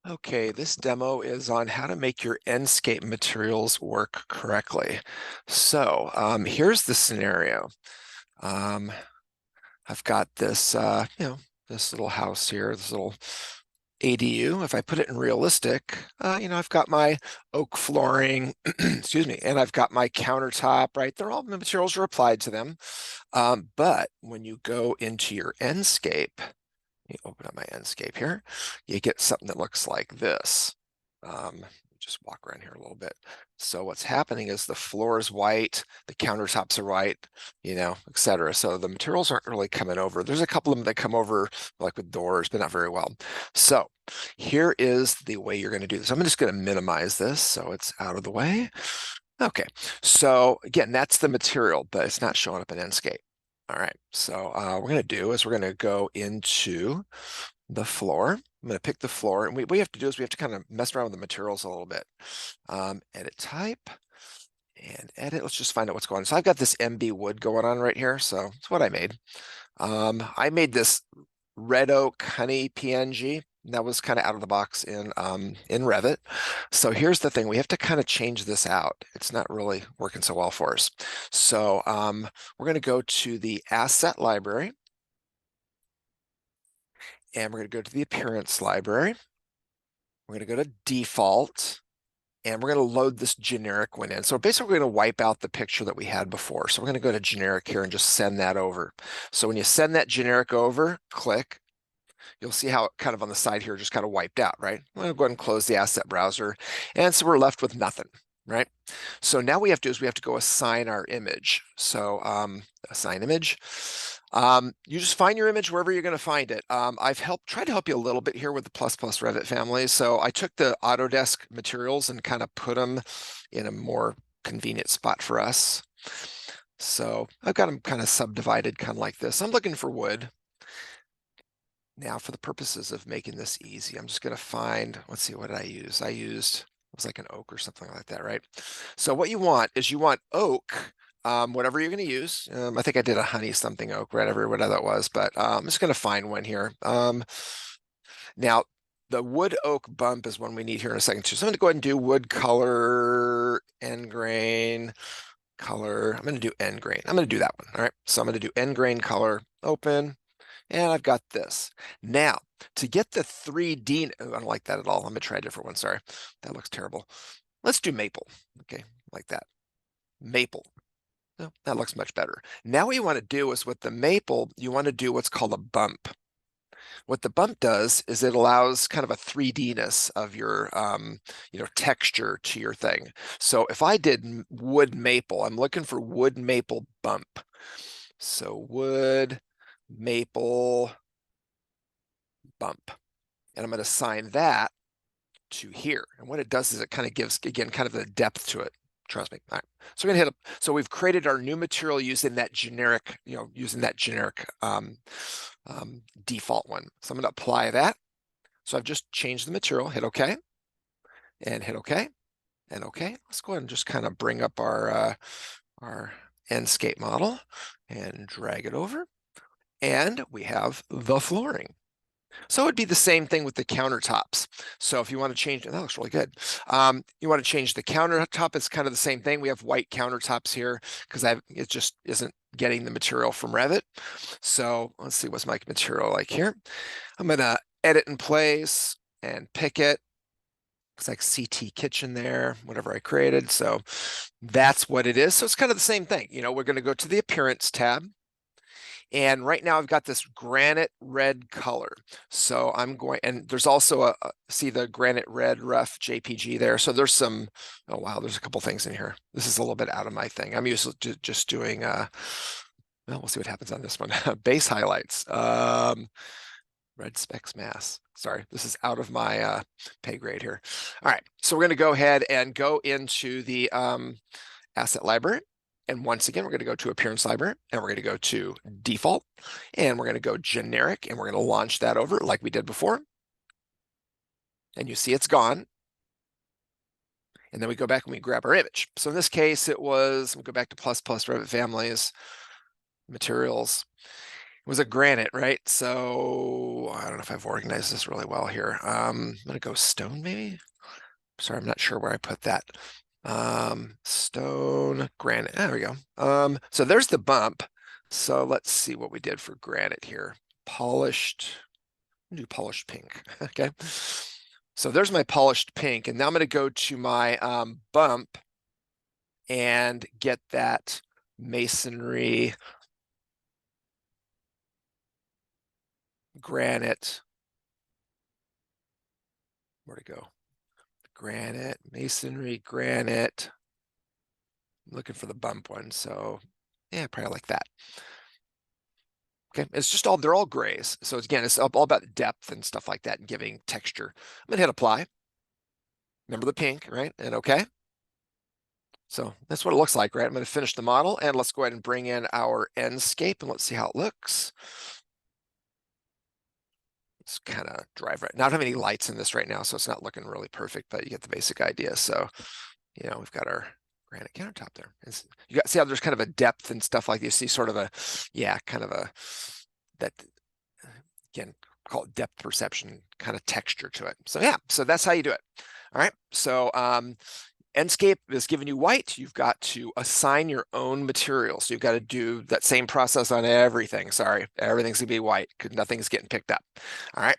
Okay, this demo is on how to make your Enscape materials work correctly. So here's the scenario. Um, I've got this, this little house here, this little ADU. If I put it in realistic, I've got my oak flooring, excuse me, and I've got my countertop, right? They're all the materials are applied to them. But when you go into your Enscape, you open up my Enscape here, you get something that looks like this. Just walk around here a little bit. So what's happening is the floor is white, the countertops are white, etc. So the materials aren't really coming over. There's a couple of them that come over like with doors, but not very well. So here is the way you're going to do this. I'm just going to minimize this so it's out of the way. Okay, so again, that's the material, but it's not showing up in Enscape. All right, so what we're going to do is we're going to go into the floor. I'm going to pick the floor, and what we have to do is we have to kind of mess around with the materials a little bit. Edit type and edit. Let's just find out what's going on. So I've got this MB wood going on right here, so it's what I made. I made this red oak honey PNG. That was kind of out of the box in Revit. So here's the thing, we have to kind of change this out. It's not really working so well for us. So we're going to go to the asset library, and we're going to go to the appearance library. We're going to go to default, and we're going to load this generic one in. So basically we're going to wipe out the picture that we had before. So we're going to go to generic here and just send that over. So when you send that generic over, click, you'll see how it kind of on the side here just kind of wiped out, right? I'm going to go ahead and close the asset browser. And so we're left with nothing, right? So now we have to do is we have to go assign our image. So assign image. You just find your image wherever you're going to find it. I've tried to help you a little bit here with the plus Revit family. So I took the Autodesk materials and kind of put them in a more convenient spot for us. So I've got them kind of subdivided kind of like this. I'm looking for wood. Now, for the purposes of making this easy, I'm just going to find, let's see, what did I use? It was like an oak or something like that, right? So what you want is you want oak, whatever you're going to use. I think I did a honey something oak, whatever that was, but I'm just going to find one here. Now, the wood oak bump is one we need here in a second too. So I'm going to go ahead and do wood color, end grain, color. I'm going to do end grain. I'm going to do that one. All right. So I'm going to do end grain color, open. And I've got this. Now, to get the 3D, I don't like that at all. I'm gonna try a different one, sorry. That looks terrible. Let's do maple, okay, like that. Maple, no, that looks much better. Now what you wanna do is with the maple, you wanna do what's called a bump. What the bump does is it allows kind of a 3D-ness of your, texture to your thing. So if I did wood maple, I'm looking for wood maple bump. So wood maple bump, and I'm going to assign that to here. And what it does is it kind of gives, again, kind of the depth to it. Trust me. All right. So we're going to hit up. So we've created our new material using that generic, default one. So I'm going to apply that. So I've just changed the material, hit OK, and hit OK, and OK. Let's go ahead and just kind of bring up our Enscape model and drag it over. And we have the flooring. So it would be the same thing with the countertops. So if you want to change, that looks really good. You want to change the countertop, it's kind of the same thing. We have white countertops here because it just isn't getting the material from Revit. So let's see, what's my material like here? I'm going to edit in place and pick it. Looks like CT kitchen there, whatever I created. So that's what it is. So it's kind of the same thing. We're going to go to the appearance tab. And right now I've got this granite red color. So I'm going, and there's also see the granite red rough JPG there. So there's some, oh wow, there's a couple things in here. This is a little bit out of my thing. I'm usually just doing, well, we'll see what happens on this one. Base highlights, red specs mass. Sorry, this is out of my pay grade here. All right, so we're gonna go ahead and go into the asset library. And once again, we're going to go to appearance library, and we're going to go to default, and we're going to go generic, and we're going to launch that over like we did before. And you see it's gone. And then we go back and we grab our image. So in this case, it was, we'll go back to plus Revit families, materials. was a granite, right? So I don't know if I've organized this really well here. I'm gonna go stone maybe. Sorry, I'm not sure where I put that. Stone, granite. There we go. So there's the bump. So let's see what we did for granite here. Polished, do polished pink. Okay. So there's my polished pink, and now I'm going to go to my bump and get that masonry granite. Where'd it go? Granite, masonry, granite. I'm looking for the bump one. So yeah, probably like that. Okay, it's just all, they're all grays. So again, it's all about depth and stuff like that and giving texture. I'm gonna hit apply. Remember the pink, right? And okay. So that's what it looks like, right? I'm gonna finish the model and let's go ahead and bring in our Enscape and let's see how it looks. Let's kind of drive right. Not have any lights in this right now, so it's not looking really perfect, but you get the basic idea. So, we've got our granite countertop there. You got see how there's kind of a depth and stuff like this. You see sort of a, kind of a that again, call it depth perception kind of texture to it. So yeah, so that's how you do it. All right. So Enscape is giving you white. You've got to assign your own material. So you've got to do that same process on everything. Sorry, everything's gonna be white because nothing's getting picked up. All right.